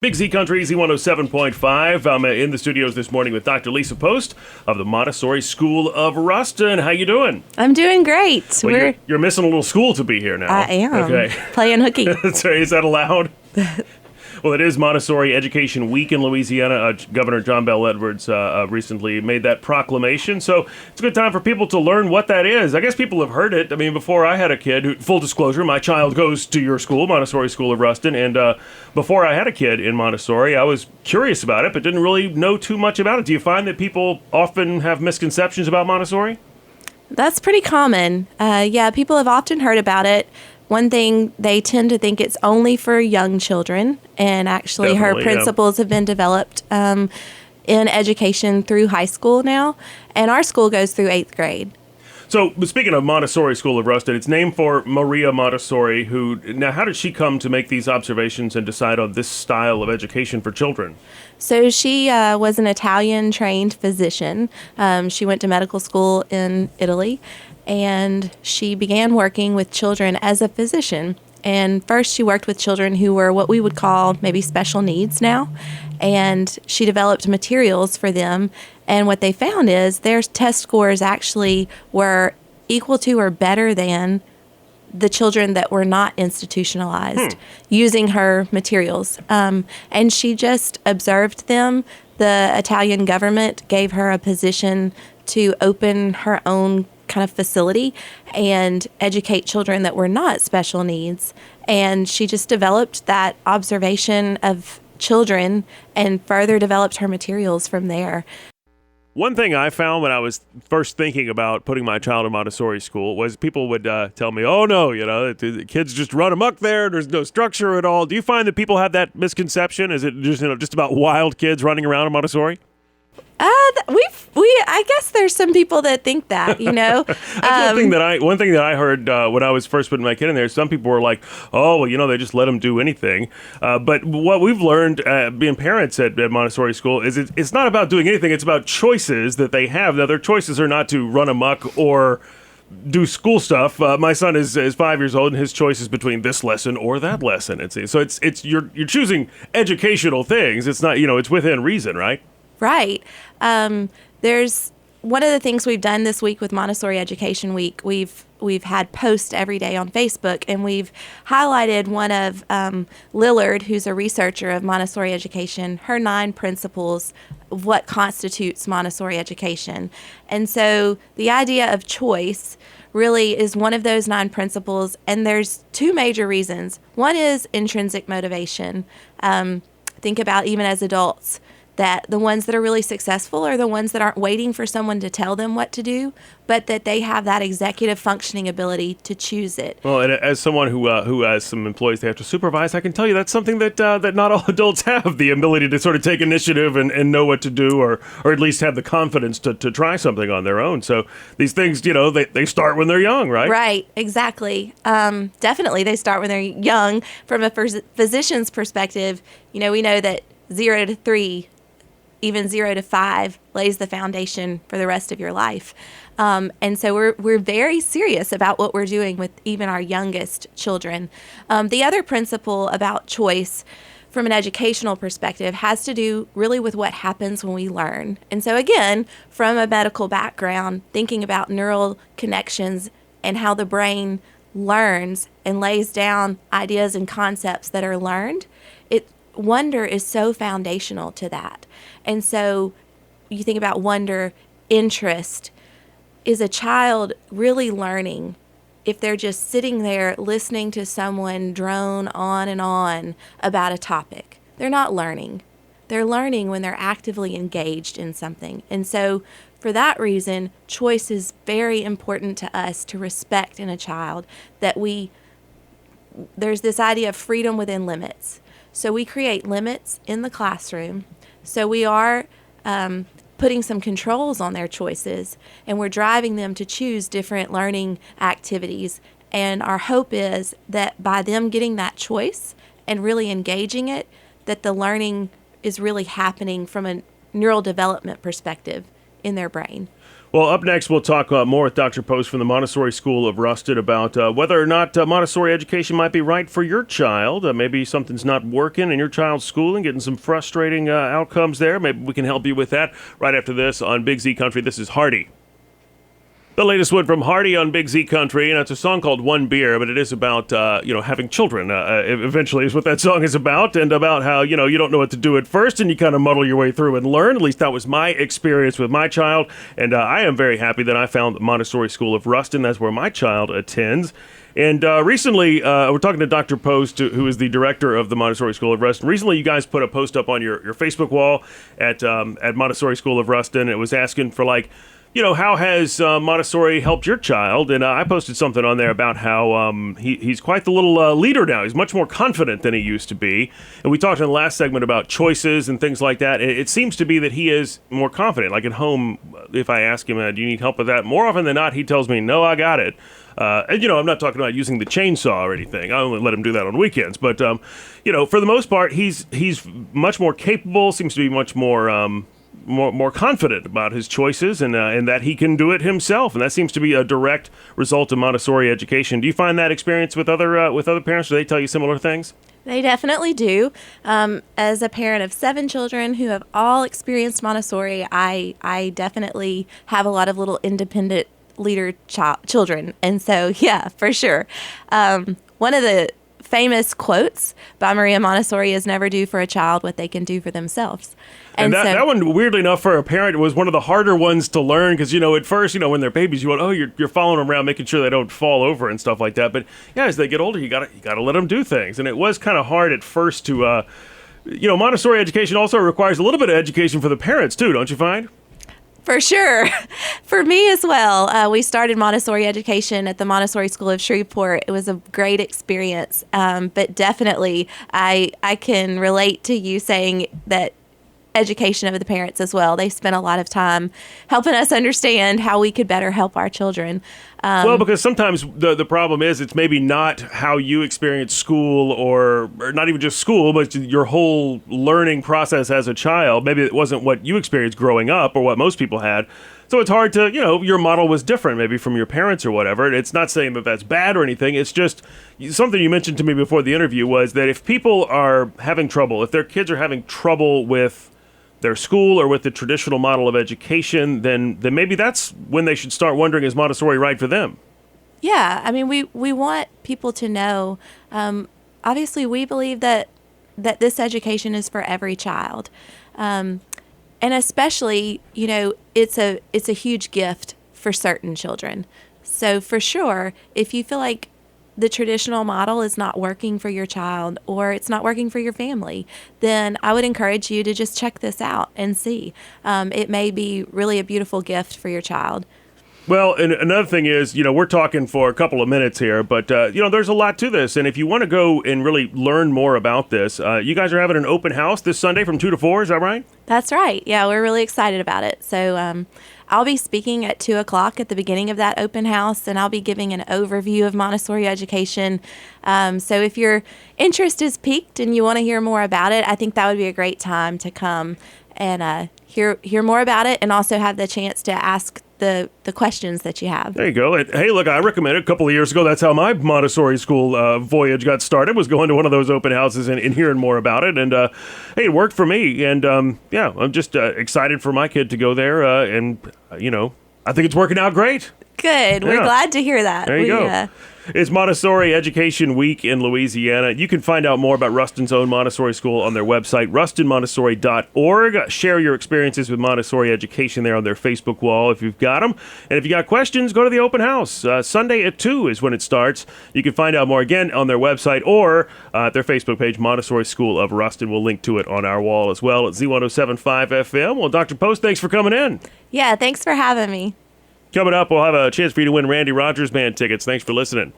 Big Z Country, Z107.5. I'm in the studios this morning with Dr. Lisa Post of the Montessori School of Ruston. How you doing? I'm doing great. Well, you're missing a little school to be here now. I am. Okay. Playing hooky. Sorry, is that allowed? Well, it is Montessori Education Week in Louisiana. Governor John Bel Edwards recently made that proclamation. So it's a good time for people to learn what that is. I guess people have heard it. I mean, before I had a kid, full disclosure, my child goes to your school, Montessori School of Ruston. And before I had a kid in Montessori, I was curious about it, but didn't really know too much about it. Do you find that people often have misconceptions about Montessori? That's pretty common. Yeah, people have often heard about it. One thing, they tend to think it's only for young children, and actually Definitely, her principles have been developed in education through high school now, and our school goes through 8th grade. So, speaking of Montessori School of Ruston, it's named for Maria Montessori, now how did she come to make these observations and decide on this style of education for children? So she was an Italian-trained physician. She went to medical school in Italy, and she began working with children as a physician. And first she worked with children who were what we would call maybe special needs now, and she developed materials for them. And what they found is their test scores actually were equal to or better than the children that were not institutionalized using her materials. And she just observed them. The Italian government gave her a position to open her own kind of facility and educate children that were not special needs. And she just developed that observation of children and further developed her materials from there. One thing I found when I was first thinking about putting my child in Montessori school was people would tell me, oh, no, the kids just run amok there. There's no structure at all. Do you find that people have that misconception? Is it just about wild kids running around in Montessori? I guess there's some people that think that, That's one thing that I heard when I was first putting my kid in there. Some people were like, oh, well, they just let them do anything. But what we've learned being parents at Montessori school is it's not about doing anything. It's about choices that they have. Now, their choices are not to run amok or do school stuff. My son is 5 years old, and his choice is between this lesson or that lesson. So you're choosing educational things. It's not, it's within reason, right? Right. There's one of the things we've done this week with Montessori Education Week. We've had posts every day on Facebook, and we've highlighted one of Lillard, who's a researcher of Montessori education, her 9 principles of what constitutes Montessori education. And so the idea of choice really is one of those 9 principles, and there's 2 major reasons. One is intrinsic motivation. Think about even as adults, that the ones that are really successful are the ones that aren't waiting for someone to tell them what to do, but that they have that executive functioning ability to choose it. Well, and as someone who has some employees they have to supervise, I can tell you that's something that not all adults have, the ability to sort of take initiative and know what to do, or at least have the confidence to try something on their own. So these things, they start when they're young, right? Right, exactly. Definitely, they start when they're young. From a physician's perspective, we know that 0 to 3, even 0 to 5 lays the foundation for the rest of your life. And so we're very serious about what we're doing with even our youngest children. The other principle about choice from an educational perspective has to do really with what happens when we learn. And so again, from a medical background, thinking about neural connections and how the brain learns and lays down ideas and concepts that are learned, wonder is so foundational to that. And so you think about wonder, interest. Is a child really learning if they're just sitting there listening to someone drone on and on about a topic? They're not learning. They're learning when they're actively engaged in something. And so for that reason, choice is very important to us to respect in a child, that there's this idea of freedom within limits. So we create limits in the classroom. So we are putting some controls on their choices, and we're driving them to choose different learning activities. And our hope is that by them getting that choice and really engaging it, that the learning is really happening from a neural development perspective. in their brain. Well, up next, we'll talk more with Dr. Post from the Montessori School of Ruston about whether or not Montessori education might be right for your child. Maybe something's not working in your child's schooling, getting some frustrating outcomes there. Maybe we can help you with that right after this on Big Z Country. This is Hardy. The latest one from Hardy on Big Z Country, and it's a song called One Beer, but it is about, having children, eventually is what that song is about, and about how, you don't know what to do at first, and you kind of muddle your way through and learn. At least that was my experience with my child, and I am very happy that I found the Montessori School of Ruston. That's where my child attends. And recently, we're talking to Dr. Post, who is the director of the Montessori School of Ruston. Recently, you guys put a post up on your Facebook wall at Montessori School of Ruston. It was asking for, how has Montessori helped your child? And I posted something on there about how he's quite the little leader now. He's much more confident than he used to be. And we talked in the last segment about choices and things like that. It seems to be that he is more confident. Like at home, if I ask him, do you need help with that? More often than not, he tells me, no, I got it. And, I'm not talking about using the chainsaw or anything. I only let him do that on weekends. But, for the most part, he's much more capable, seems to be much more confident about his choices and that he can do it himself, and that seems to be a direct result of Montessori education. Do you find that experience with other parents? Do they tell you similar things? They definitely do. As a parent of 7 children who have all experienced Montessori, I definitely have a lot of little independent leader children, and so yeah, for sure. One of the famous quotes by Maria Montessori is never do for a child what they can do for themselves. And that one, weirdly enough, for a parent, was one of the harder ones to learn because, at first, when they're babies, you want, you're following them around, making sure they don't fall over and stuff like that. But yeah, as they get older, you gotta let them do things. And it was kind of hard at first to, Montessori education also requires a little bit of education for the parents too, don't you find? For sure. For me as well. We started Montessori education at the Montessori School of Shreveport. It was a great experience. But definitely, I can relate to you saying that education of the parents as well. They spent a lot of time helping us understand how we could better help our children. Well, because sometimes the problem is it's maybe not how you experience school or not even just school, but your whole learning process as a child. Maybe it wasn't what you experienced growing up or what most people had. So it's hard to, your model was different maybe from your parents or whatever. It's not saying that that's bad or anything. It's just something you mentioned to me before the interview was that if people are having trouble, if their kids are having trouble with their school or with the traditional model of education, then maybe that's when they should start wondering, is Montessori right for them? Yeah, I mean, we want people to know, obviously we believe that this education is for every child. And especially, it's a huge gift for certain children. So for sure, if you feel like the traditional model is not working for your child or it's not working for your family, then I would encourage you to just check this out and see. It may be really a beautiful gift for your child. Well, and another thing is, we're talking for a couple of minutes here, but, there's a lot to this. And if you want to go and really learn more about this, you guys are having an open house this Sunday from 2 to 4, is that right? That's right. Yeah, we're really excited about it. So I'll be speaking at 2 o'clock at the beginning of that open house, and I'll be giving an overview of Montessori education. So if your interest is piqued and you want to hear more about it, I think that would be a great time to come and hear more about it and also have the chance to ask the questions that you have. There you go. And, hey, look, I recommend it. A couple of years ago, that's how my Montessori school voyage got started, was going to one of those open houses and hearing more about it. And, hey, it worked for me. And, I'm just excited for my kid to go there. And, I think it's working out great. Good. We're glad to hear that. There you go. It's Montessori Education Week in Louisiana. You can find out more about Ruston's own Montessori school on their website, rustonmontessori.org. Share your experiences with Montessori education there on their Facebook wall if you've got them. And if you got questions, go to the open house. Sunday at 2 is when it starts. You can find out more, again, on their website or at their Facebook page, Montessori School of Ruston. We'll link to it on our wall as well at Z107.5 FM. Well, Dr. Post, thanks for coming in. Yeah, thanks for having me. Coming up, we'll have a chance for you to win Randy Rogers Band tickets. Thanks for listening.